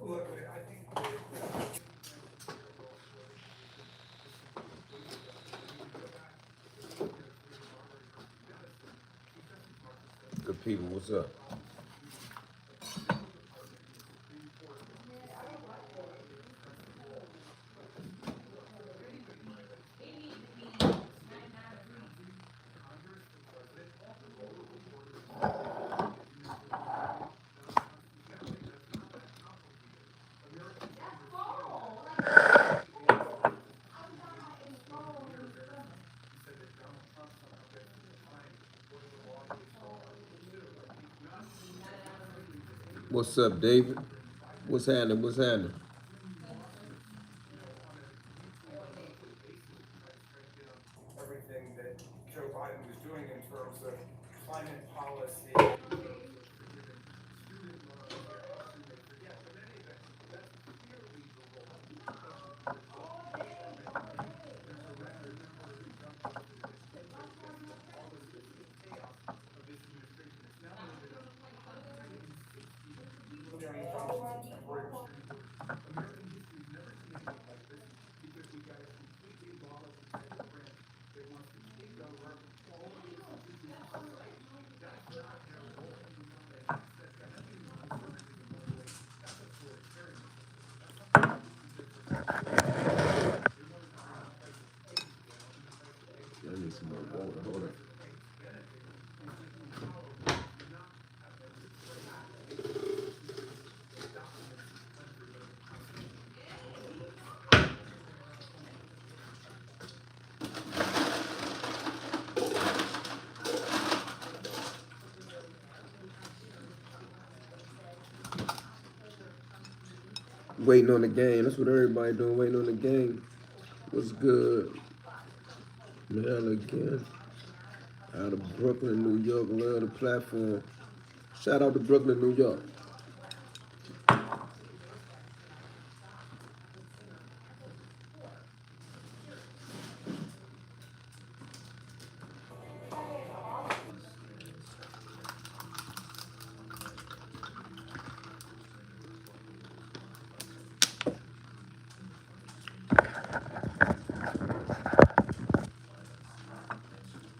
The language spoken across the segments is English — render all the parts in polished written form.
Good people, what's up? What's up, David? What's happening? What's happening? I need some more water. Hold on. Waiting on the game. That's what everybody doing. Waiting on the game. What's good? Mel again. Out of Brooklyn, New York. Love the platform. Shout out to Brooklyn, New York.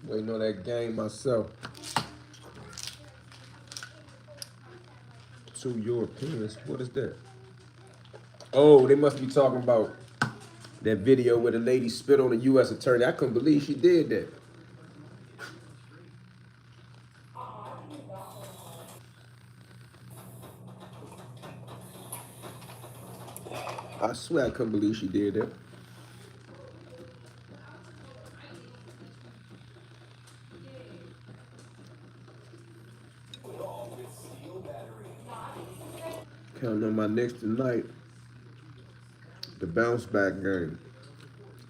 Waiting on that game myself. Two Europeans. What is that? Oh, they must be talking about that video where the lady spit on the U.S. attorney. I couldn't believe she did that. I swear I couldn't believe she did that. Counting on my next tonight, the bounce back game.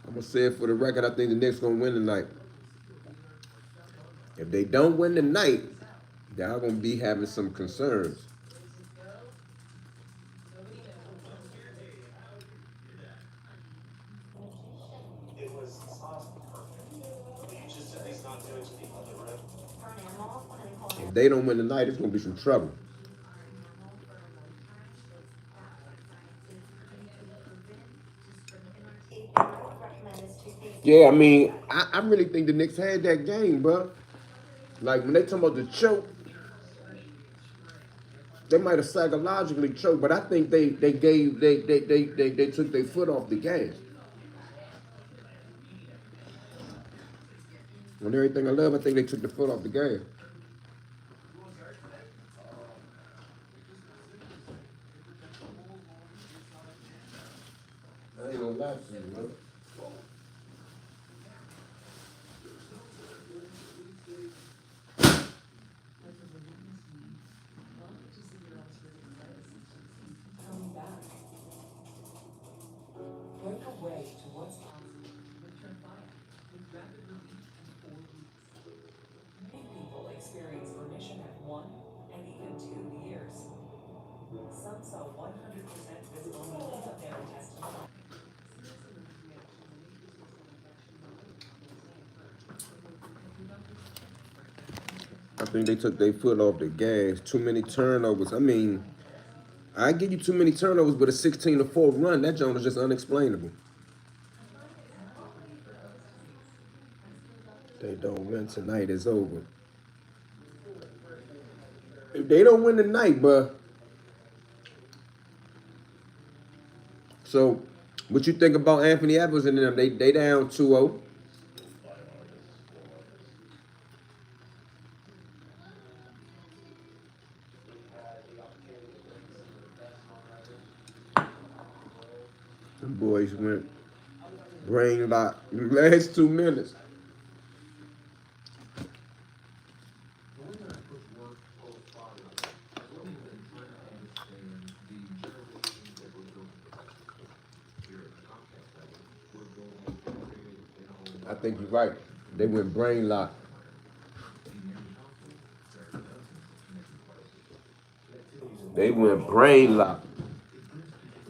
I'm gonna say it for the record. I think the Knicks gonna win tonight. If they don't win tonight, y'all gonna be having some concerns. If they don't win tonight, it's gonna be some trouble. Yeah, I mean, I really think the Knicks had that game, bro. Like when they talk about the choke, they might have psychologically choked, but I think they took their foot off the gas. On everything I love, I think they took the foot off the gas. I ain't gonna lie to you, man. I think they took their foot off the gas. Too many turnovers. I mean, I give you too many turnovers, but a 16-4 run, that joint is just unexplainable. They don't win tonight, it's over. If they don't win tonight, bruh. So, what you think about Anthony Edwards and them? They down 2-0. Them boys went brain lock in the last 2 minutes. I think you're right. They went brain lock. They went brain lock.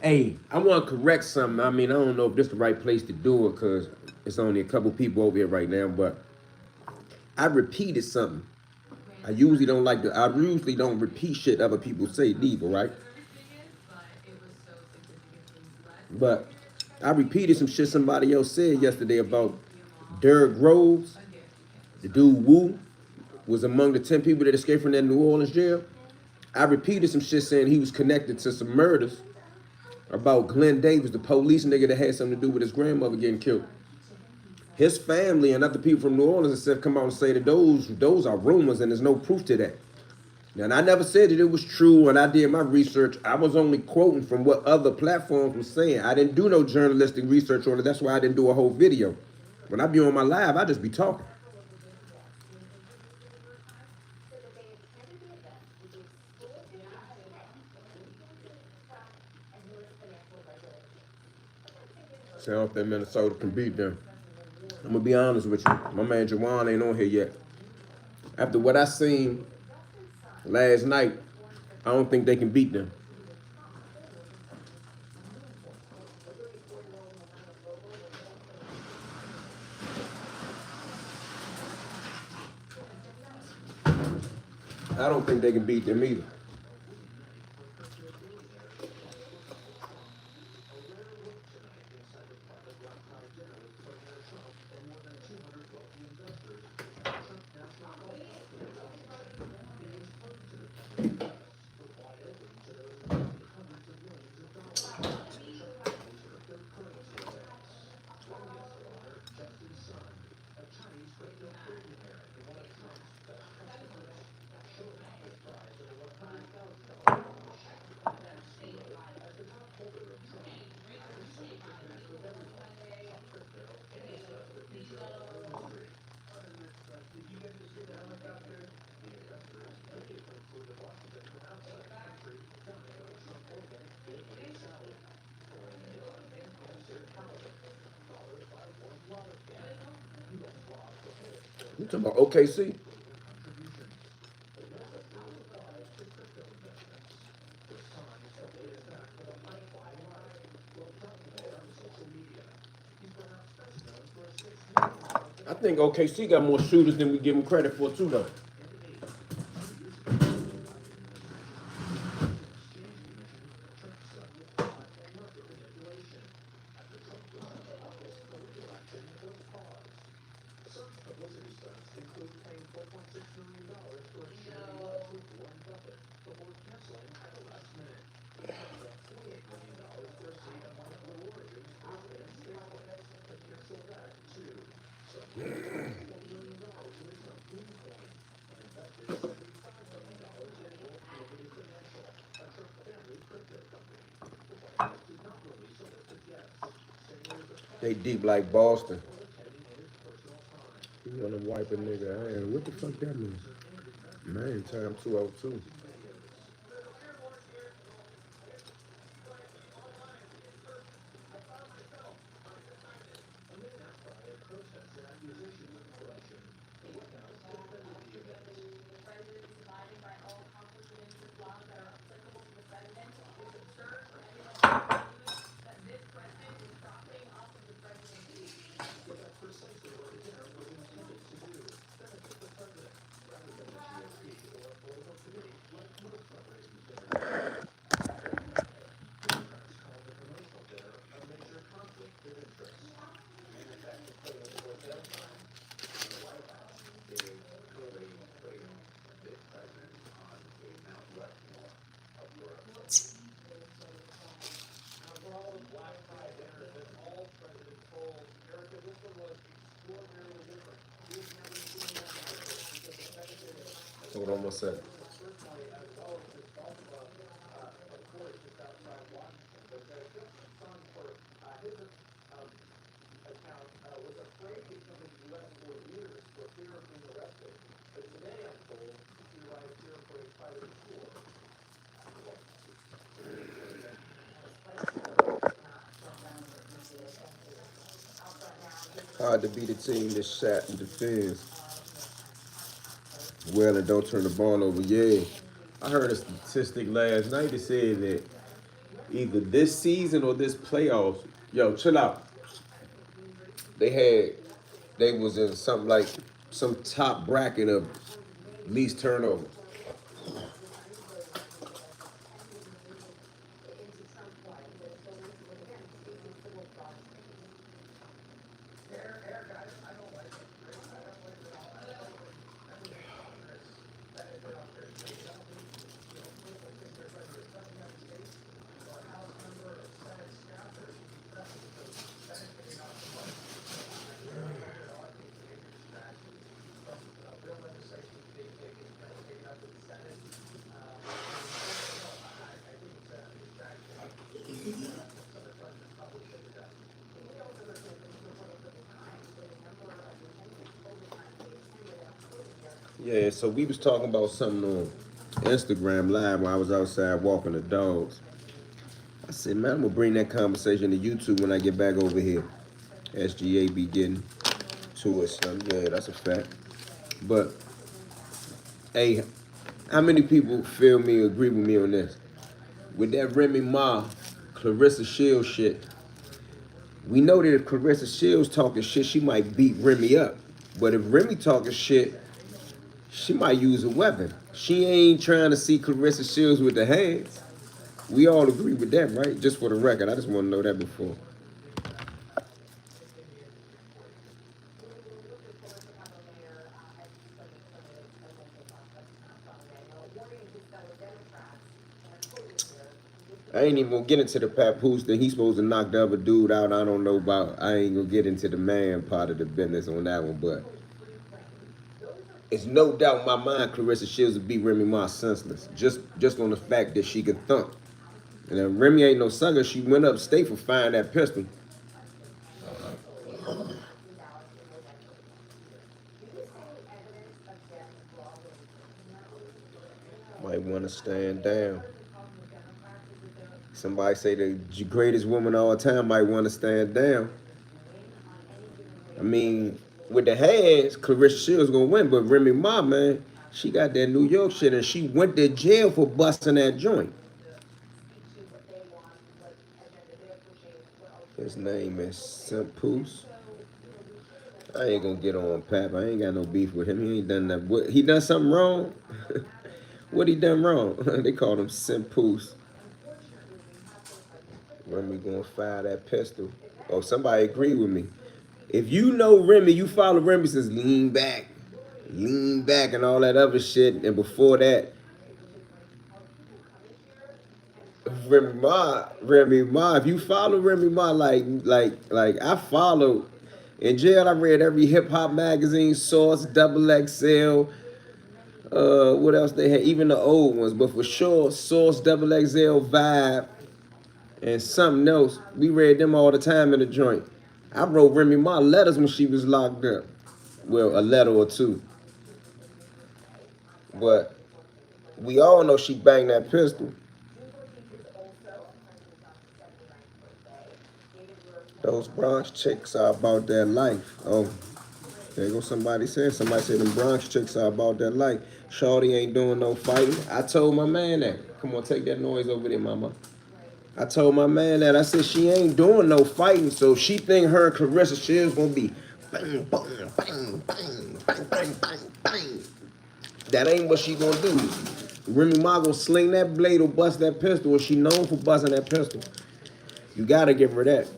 Hey, I want to correct something. I mean, I don't know if this is the right place to do it because it's only a couple people over here right now, but I repeated something. I usually don't repeat shit other people say neither, right? But I repeated some shit somebody else said yesterday about Derrick Rose, the dude Wu, was among the 10 people that escaped from that New Orleans jail. I repeated some shit saying he was connected to some murders about Glenn Davis, the police nigga that had something to do with his grandmother getting killed. His family and other people from New Orleans have come out and say that those are rumors and there's no proof to that. Now, and I never said that it was true when I did my research. I was only quoting from what other platforms were saying. I didn't do no journalistic research on it. That's why I didn't do a whole video. When I be on my live, I just be talking. So I don't think Minnesota can beat them. I'm gonna be honest with you. My man Jawan ain't on here yet. After what I seen last night, I don't think they can beat them. I don't think they can beat them either. You talking about OKC? I think OKC got more shooters than we give them credit for too, though. They deep like Boston. You want to wipe a nigga ass. What the fuck that means? Man, time 202. Hold on one second. Hard to beat a team that shot and defends well and don't turn the ball over. Yeah. I heard a statistic last night that said that either this season or this playoffs, yo, chill out. They was in something like some top bracket of least turnover. Yeah, so we was talking about something on Instagram Live while I was outside walking the dogs. I said, man, I'm gonna bring that conversation to YouTube when I get back over here. SGA be getting to it, son. Yeah, that's a fact. But hey, how many people feel me, agree with me on this? With that Remy Ma, Clarissa Shields shit, we know that if Clarissa Shields talking shit, she might beat Remy up. But if Remy talking shit, she might use a weapon. She ain't trying to see Clarissa Shields with the hands. We all agree with that, right? Just for the record, I just want to know that before. I ain't even gonna get into the Papoose that he's supposed to knock the other dude out. I don't know about. I ain't gonna get into the man part of the business on that one, but it's no doubt in my mind Clarissa Shields would beat Remy Ma senseless. Just on the fact that she could thump. And then Remy ain't no sucker. She went upstate for firing that pistol. Might want to stand down. Somebody say the greatest woman of all time might want to stand down. I mean, with the hands, Clarissa Shields gonna win, but Remy Ma, man, she got that New York shit, and she went to jail for busting that joint. His name is Papoose. I ain't gonna get on Pap. I ain't got no beef with him. He ain't done that. What, he done something wrong? What he done wrong? They called him Papoose. Remy gonna fire that pistol. Oh, somebody agree with me. If you know Remy, you follow Remy says lean back, and all that other shit. And before that, Remy Ma. If you follow Remy Ma, like I follow. In jail, I read every hip hop magazine, Source, Double XL. What else they had? Even the old ones, but for sure, Source, Double XL, Vibe, and something else. We read them all the time in the joint. I wrote Remy Ma letters when she was locked up. Well, a letter or two. But we all know she banged that pistol. Those Bronx chicks are about that life. Oh, there goes somebody said. Somebody said them Bronx chicks are about that life. Shorty ain't doing no fighting. I told my man that. Come on, take that noise over there, mama. I told my man that. I said she ain't doing no fighting, so she think her and Clarissa Shields gonna be bang, bang, bang, bang, bang, bang, bang, bang. That ain't what she gonna do. Remy Ma gonna sling that blade or bust that pistol, or she known for busting that pistol. You gotta give her that.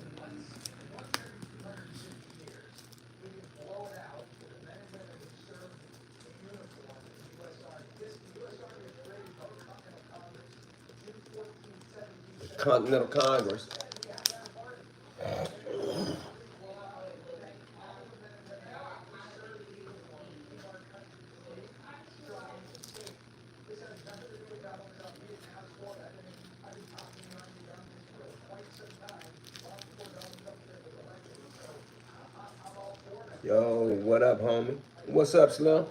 Continental Congress. Yo, what up, homie? What's up, Slim?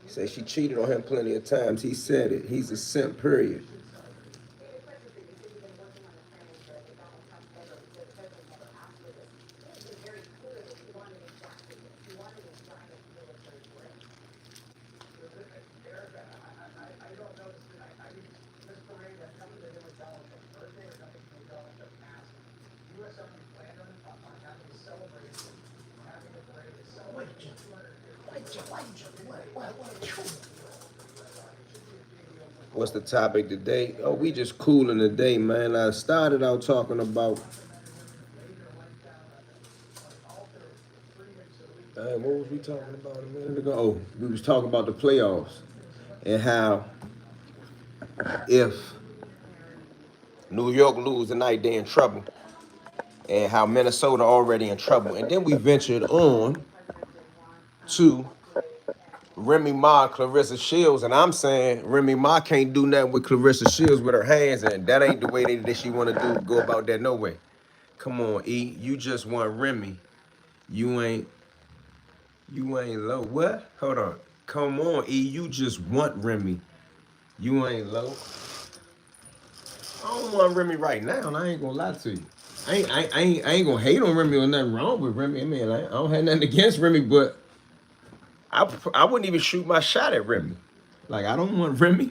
He said she cheated on him plenty of times. He said it. He's a simp, period. What's the topic today? Oh, we just cooling today, man. I started out talking about, what was we talking about a minute ago? Oh, we was talking about the playoffs and how if New York lose tonight, they in trouble, and how Minnesota already in trouble. And then we ventured on to Remy Ma, Clarissa Shields, and I'm saying Remy Ma can't do nothing with Clarissa Shields with her hands, and that ain't the way that she want to do. Go about that no way. Come on, E, you just want Remy. You ain't low. What? Hold on. Come on, E, you just want Remy. You ain't low. I don't want Remy right now, and I ain't gonna lie to you. I ain't gonna hate on Remy or nothing wrong with Remy. I mean, I don't have nothing against Remy, but I wouldn't even shoot my shot at Remy. Like, I don't want Remy.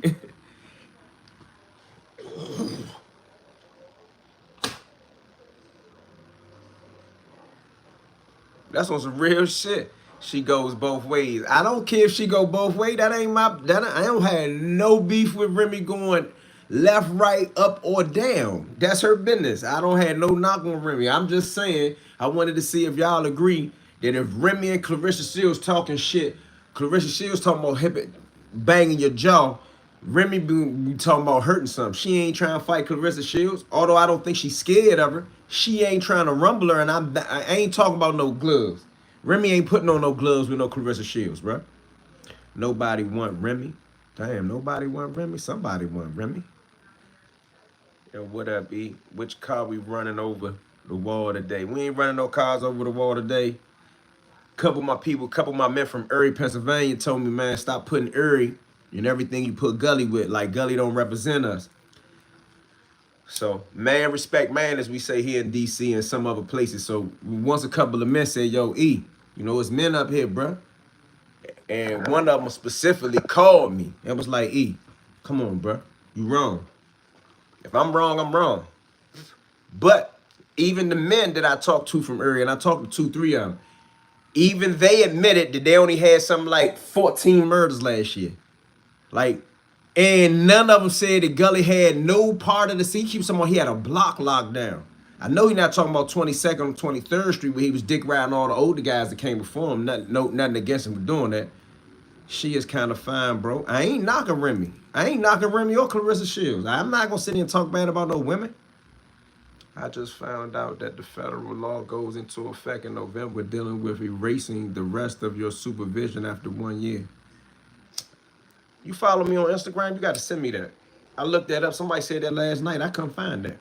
That's on some real shit. She goes both ways. I don't care if she go both ways. That ain't my. I don't have no beef with Remy going left, right, up, or down. That's her business. I don't have no knock on Remy. I'm just saying I wanted to see if y'all agree that if Remy and Clarissa Shields talking shit, Clarissa Shields talking about hip banging your jaw, Remy be talking about hurting something. She ain't trying to fight Clarissa Shields. Although I don't think she's scared of her. She ain't trying to rumble her, and I ain't talking about no gloves. Remy ain't putting on no gloves with no Clarissa Shields, bro. Nobody want Remy. Damn, nobody want Remy. Somebody want Remy. Yo, what up, E? Which car we running over the wall today? We ain't running no cars over the wall today. Couple of my men from Erie, Pennsylvania told me, man, stop putting Erie in everything you put Gully with. Like, Gully don't represent us. So, man respect man, as we say here in D.C. and some other places. So, once a couple of men said, yo, E, you know, it's men up here, bro. And one of them specifically called me and was like, E, come on, bro. You wrong. If I'm wrong, I'm wrong. But even the men that I talked to from Erie, and I talked to 2, 3 of them, even they admitted that they only had something like 14 murders last year. Like, and none of them said that Gully had no part of the city. He keeps talking about he had a block locked down. I know he's not talking about 22nd and 23rd Street where he was dick riding all the older guys that came before him. Nothing against him for doing that. She is kind of fine, bro. I ain't knocking Remy. I ain't knocking Remy or Clarissa Shields. I'm not going to sit here and talk bad about no women. I just found out that the federal law goes into effect in November dealing with erasing the rest of your supervision after 1 year. You follow me on Instagram? You got to send me that. I looked that up. Somebody said that last night. I couldn't find that.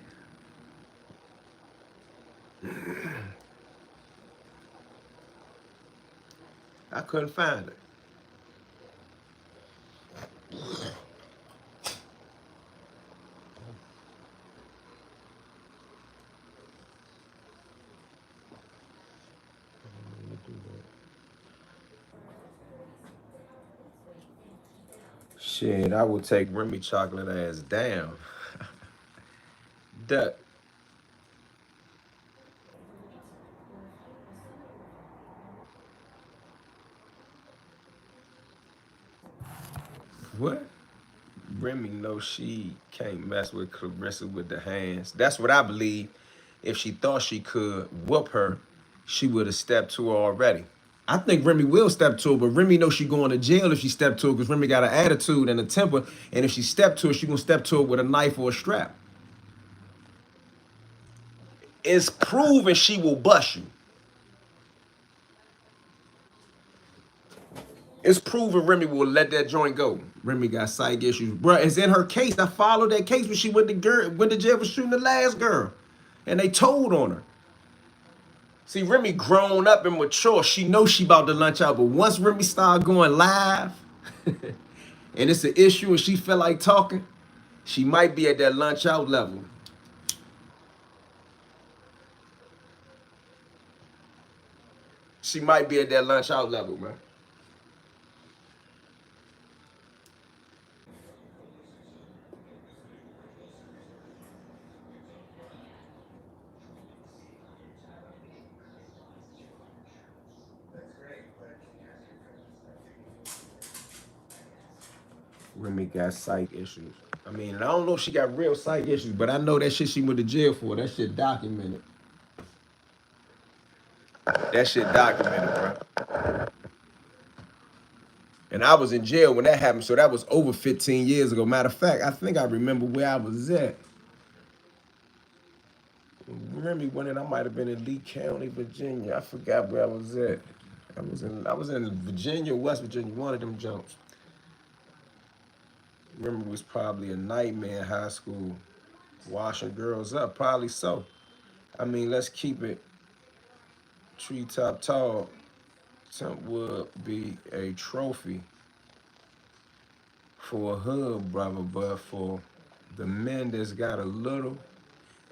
I couldn't find it. Shit, I would take Remy chocolate ass down. Duck. What? Remy knows she can't mess with Clarissa with the hands. That's what I believe. If she thought she could whoop her, she would have stepped to her already. I think Remy will step to her, but Remy knows she going to jail if she step to her because Remy got an attitude and a temper. And if she step to her, she gonna step to her with a knife or a strap. It's proven she will bust you. It's proven Remy will let that joint go. Remy got psych issues. Bruh, it's in her case. I followed that case when she went to jail for shooting the last girl. And they told on her. See, Remy grown up and mature. She knows she about to lunch out. But once Remy start going live, and it's an issue and she feel like talking, she might be at that lunch out level. She might be at that lunch out level, man. Remy got psych issues. I mean, I don't know if she got real psych issues, but I know that shit she went to jail for. That shit documented. That shit documented, bro. And I was in jail when that happened, so that was over 15 years ago. Matter of fact, I think I remember where I was at. Remy went in, I might have been in Lee County, Virginia. I forgot where I was at. I was in Virginia, West Virginia, one of them jumps. Remember, it was probably a nightmare in high school, washing girls up. Probably so. I mean, let's keep it treetop tall. Temp would be a trophy for a hood brother, but for the men that's got a little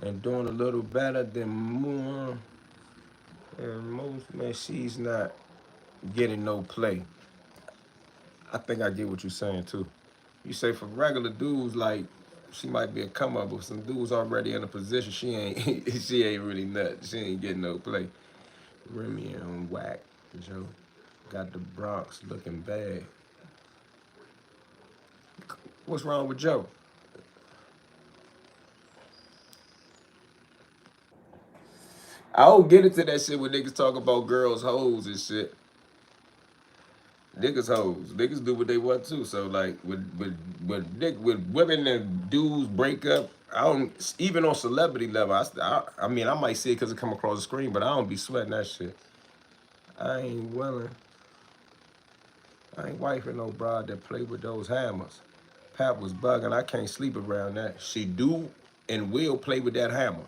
and doing a little better than more and most, man, she's not getting no play. I think I get what you're saying too. You say for regular dudes, like she might be a come up, but some dudes already in a position she ain't she ain't really nuts. She ain't getting no play. Remy on whack, Joe. Got the Bronx looking bad. What's wrong with Joe? I don't get into that shit when niggas talk about girls, hoes and shit. Niggas hoes. Niggas do what they want to. So like with women and dudes break up, I don't even on celebrity level. I mean I might see it because it come across the screen, but I don't be sweating that shit. I ain't willing. I ain't wifing no broad that play with those hammers. Pap was bugging. I can't sleep around that. She do and will play with that hammer.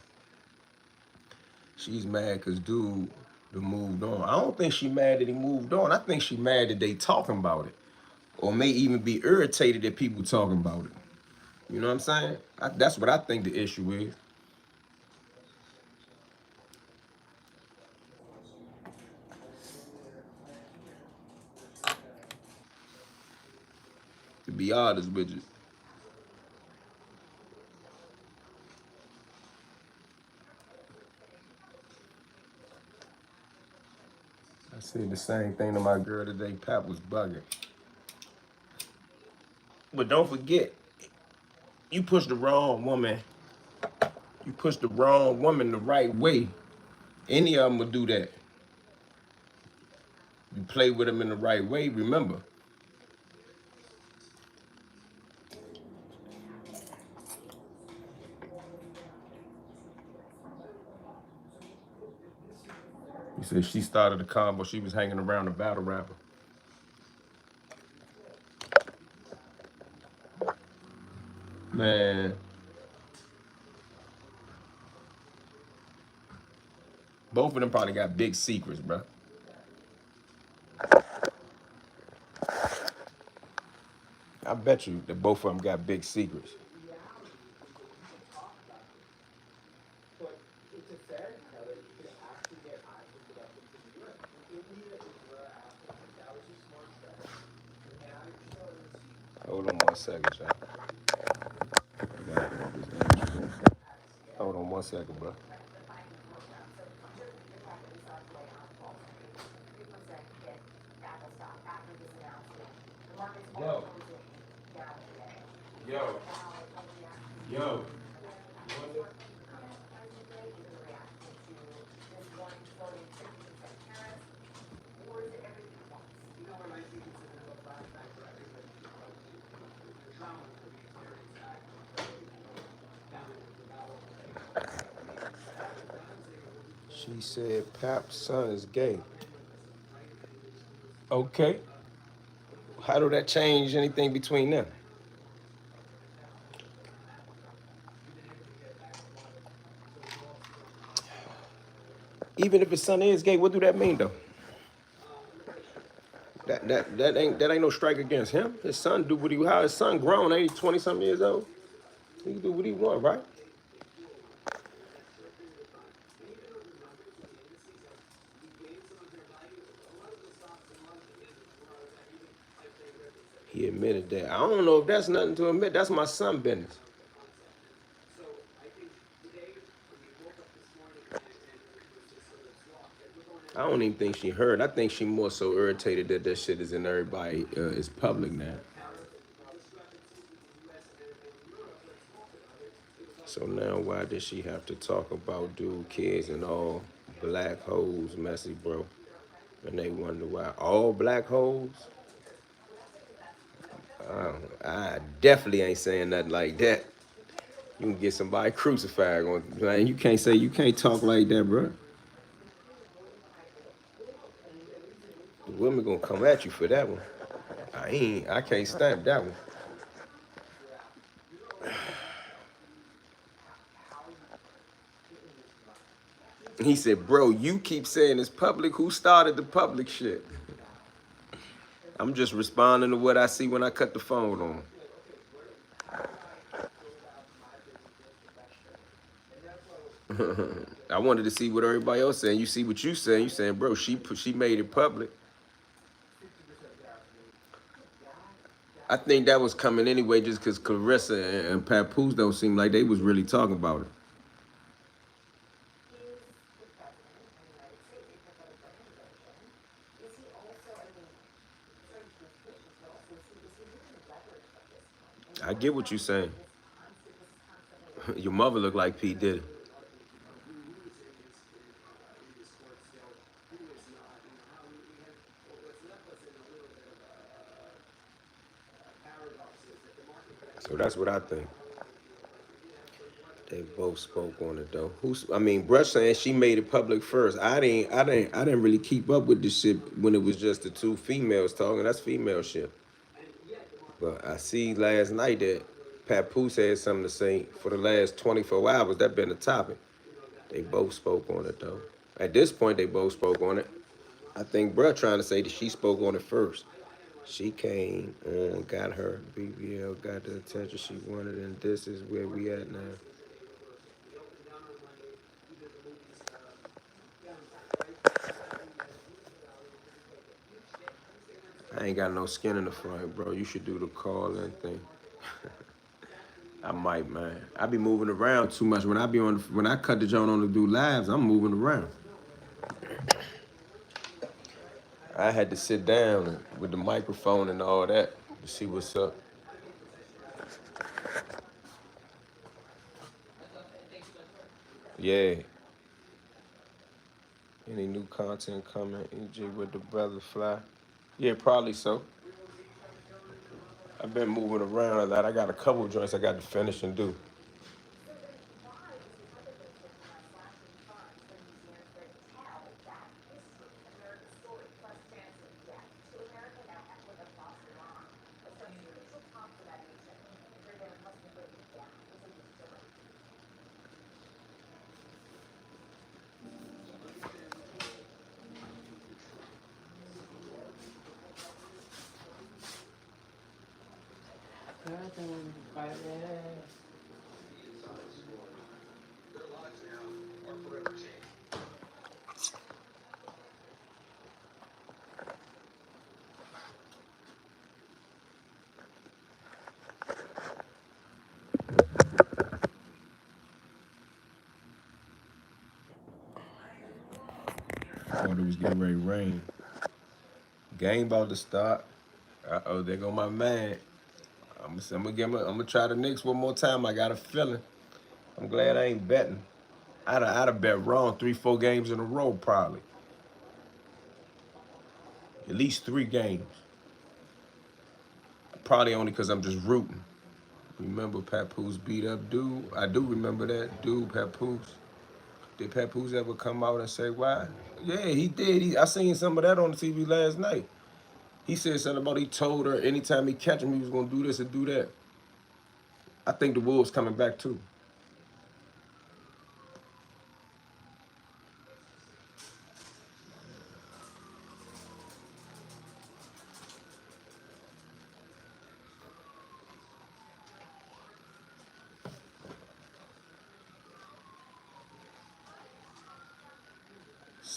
She's mad because dude moved on. I don't think she mad that he moved on. I think she mad that they talking about it. Or may even be irritated that people talking about it. You know what I'm saying? That's what I think the issue is. To be honest with you. I said the same thing to my girl today. Pap was bugging. But don't forget, you push the wrong woman. You push the wrong woman the right way. Any of them will do that. You play with them in the right way. Remember, you said she started the combo. She was hanging around the battle rapper. Man, both of them probably got big secrets, bro. I bet you that both of them got big secrets. Hold on 1 second, y'all. Hold on 1 second, bro. Yo, yo, yo. She said Pap's son is gay. Okay. How do that change anything between them? Even if his son is gay, what do that mean though? That ain't no strike against him. His son do what he how his son grown, ain't he 20 something years old? He can do what he want, right? He admitted that. I don't know if that's nothing to admit. That's my son business. I don't even think she heard. I think she more so irritated that that shit is in everybody is public now. So now why did she have to talk about dude kids and all black hoes messy, bro? And they wonder why all black hoes. I definitely ain't saying nothing like that. You can get somebody crucified on. Man, you can't talk like that, bro. The women gonna come at you for that one. I can't stamp that one. He said, bro, you keep saying it's public. Who started the public shit? I'm just responding to what I see when I cut the phone on. I wanted to see what everybody else saying. You see what you saying? You saying, bro, she made it public. I think that was coming anyway, just because Clarissa and Papoose don't seem like they was really talking about it. I get what you're saying. Your mother looked like P. Diddy. So that's what I think. They both spoke on it though. I mean, Brush saying she made it public first. I didn't really keep up with this shit when it was just the two females talking. That's female shit. But I see last night that Papoose had something to say for the last 24 hours. That been the topic. They both spoke on it though. At this point, they both spoke on it. I think Bruh trying to say that she spoke on it first. She came on, got her BBL, got the attention she wanted, and this is where we at now. I ain't got no skin in the front, bro. You should do the call and thing. I might, man. I be moving around too much. When I cut the joint on to do lives, I'm moving around. I had to sit down with the microphone and all that to see what's up. Yeah. Any new content coming? EG with the brother fly? Yeah, probably so. I've been moving around a lot. I got a couple of joints I got to finish and do. Thought it was getting ready to rain. Game about to start. Uh-oh, there go my man. I'm gonna try the Knicks one more time. I got a feeling. I'm glad I ain't betting. I'd have bet wrong 3, 4 games in a row probably. At least 3 games. Probably only because I'm just rooting. Remember Papoose beat up dude? I do remember that dude, Papoose. Did Papoose ever come out and say why? Yeah, he did. I seen some of that on the TV last night. He said something about he told her anytime he catch him, he was gonna do this and do that. I think the Wolves coming back too.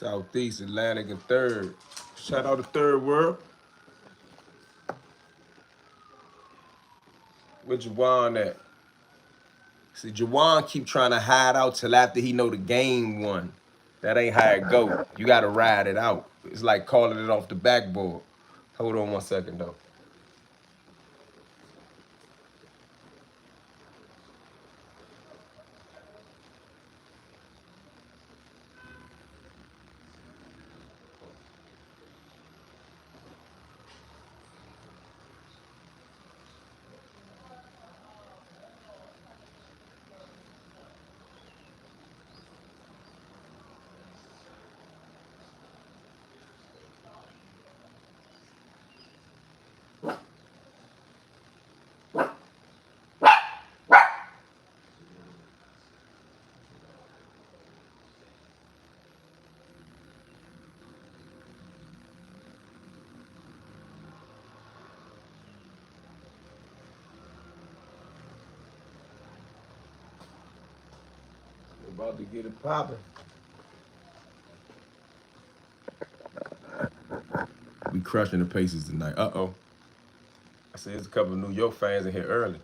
Southeast, Atlantic, and Third. Shout out to Third World. Where Jawan at? See, Jawan keep trying to hide out till after he know the game won. That ain't how it go. You gotta ride it out. It's like calling it off the backboard. Hold on 1 second though. We're about to get it popping. We crushing the Pacers tonight. Uh-oh. I see there's a couple of New York fans in here early.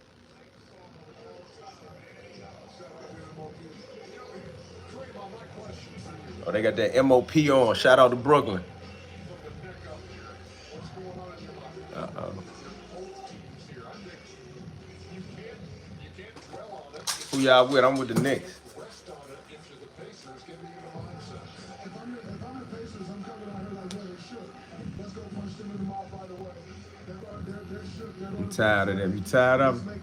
Oh, they got that MOP on. Shout out to Brooklyn. Uh-oh. Who y'all with? I'm with the Knicks. I'm tired of them. You tired of them?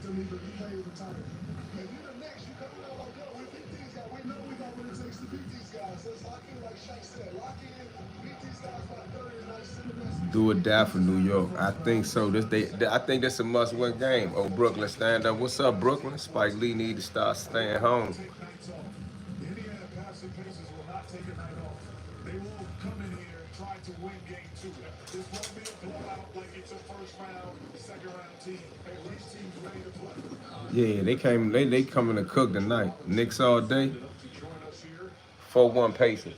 Do or die for New York. I think so. I think that's a must-win game. Oh, Brooklyn, stand up. What's up, Brooklyn? Spike Lee need to start staying home. Yeah, they came. They coming to cook tonight. Knicks all day. 4-1 Pacers.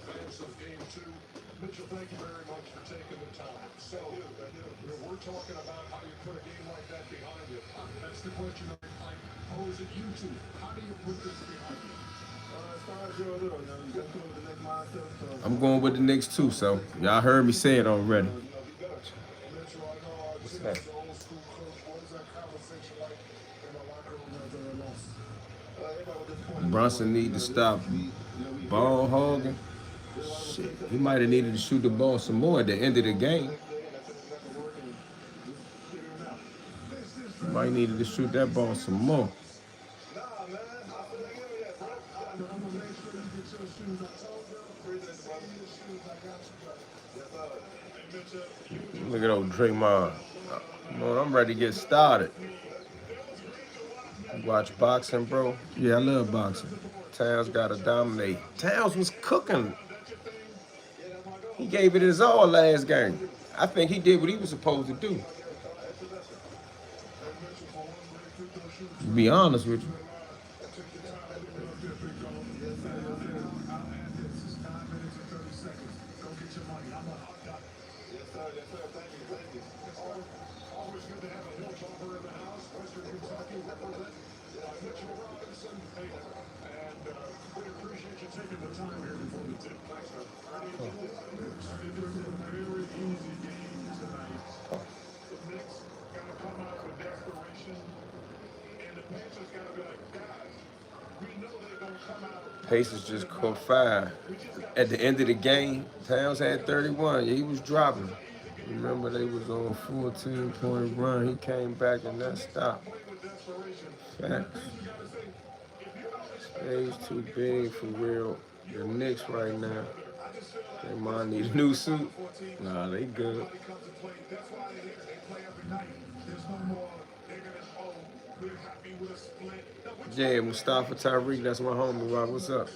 Talking about how you put a game like that behind you. That's the question I pose at you two. How do you put this behind you? I'm going with the Knicks too, so y'all heard me say it already. What's that? Brunson need to stop ball hogging. Shit, he might have needed to shoot the ball some more at the end of the game. Might needed to shoot that ball some more. Look at old Draymond. Come on, I'm ready to get started. You watch boxing, bro? Yeah, I love boxing. Towns gotta dominate. Towns was cooking. He gave it his all last game. I think he did what he was supposed to do. To be honest with you. Pacers just caught fire. At the end of the game, Towns had 31. Yeah, he was dropping. Remember, they was on a 14-point run. He came back and that stopped. Facts. Stage too big for real. The Knicks right now. They might need a new suit. Nah, they good. Yeah, Mustafa Tariq, that's my homie, Rob. What's up?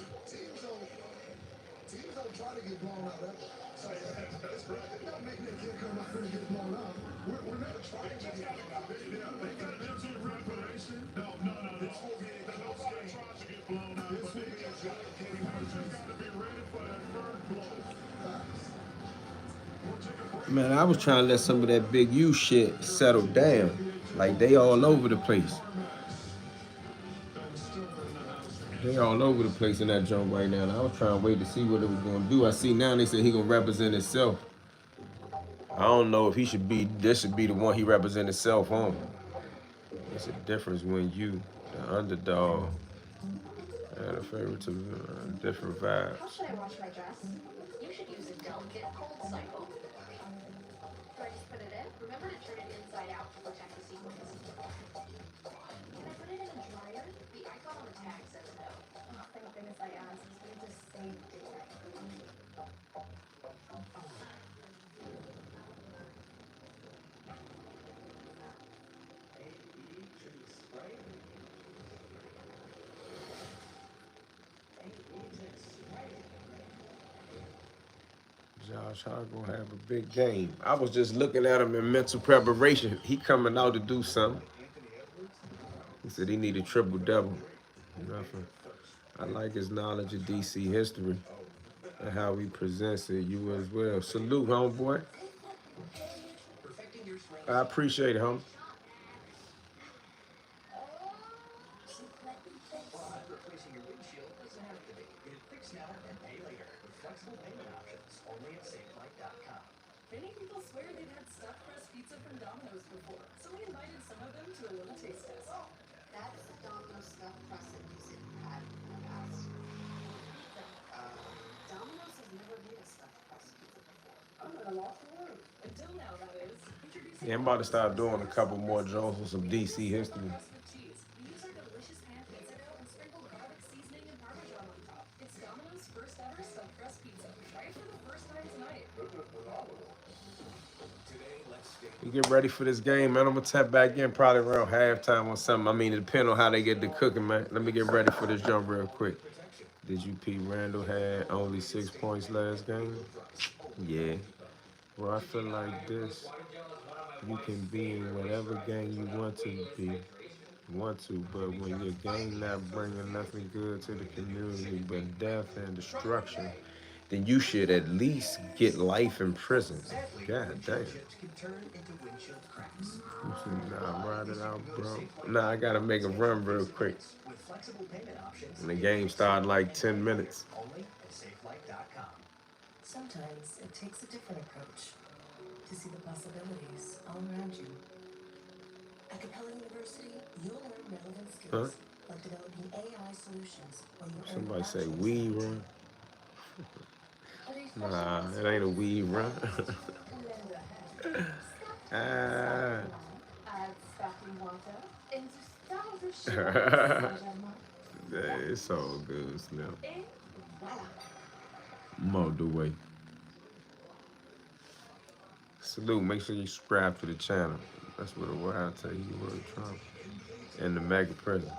Man, I was trying to let some of that big U shit settle down. Like they all over the place. They all over the place in that joint right now. And I was trying to wait to see what it was gonna do. I see now they said he gonna represent himself. I don't know if he should be. This should be the one he represent himself on. It's a difference when you, the underdog, and a favorite to different vibes. How should I wash my dress? You should use a delicate cold cycle. Do I just put it in? Remember to turn it inside out to protect the sequins. Can I put it in a dryer? The icon on the tag says no. Oh, thank goodness I asked. We just saved it. Josh Hart gonna have a big game. I was just looking at him in mental preparation. He coming out to do something. He said he need a triple double. Nothing. I like his knowledge of DC history and how he presents it. You as well. Salute, homeboy. I appreciate it, homie. Many people swear they've had stuffed crust pizza from Domino's before, so we invited some of them to a little taste test. That's the Domino's stuffed crust that you said you had in the past. Domino's has never made a stuffed crust pizza before. I'm at a loss for words. Until now, that is. Yeah, I'm about to start doing a couple more Jones with some DC history. Cheese. We use our delicious pan pizza dough and sprinkle garlic seasoning and Parmesan on top. It's Domino's first ever stuffed crust pizza. Try it for the first time tonight. We get ready for this game, man. I'm gonna tap back in probably around halftime or something. I mean, it depends on how they get the cooking, man. Let me get ready for this jump real quick. Did you P. Randall had only 6 points last game? Yeah. Well, I feel like this. You can be in whatever game you want to be, but when your game not bringing nothing good to the community but death and destruction, then you should at least get life in prison. God damn. Nah, ride it out, bro. Nah, I gotta make a run real quick. And the game started like 10 minutes. Sometimes it takes a different approach to see the possibilities all around you. At Capella University, you'll learn relevant skills like developing AI solutions while you earn Somebody say bachelor's weed degrees. run. Nah, it ain't a weed run. Ah. Yeah, it's all good, Slim. Mo the way. Salute. Make sure you subscribe to the channel. That's what it will. I'll tell you what Trump and the mega president.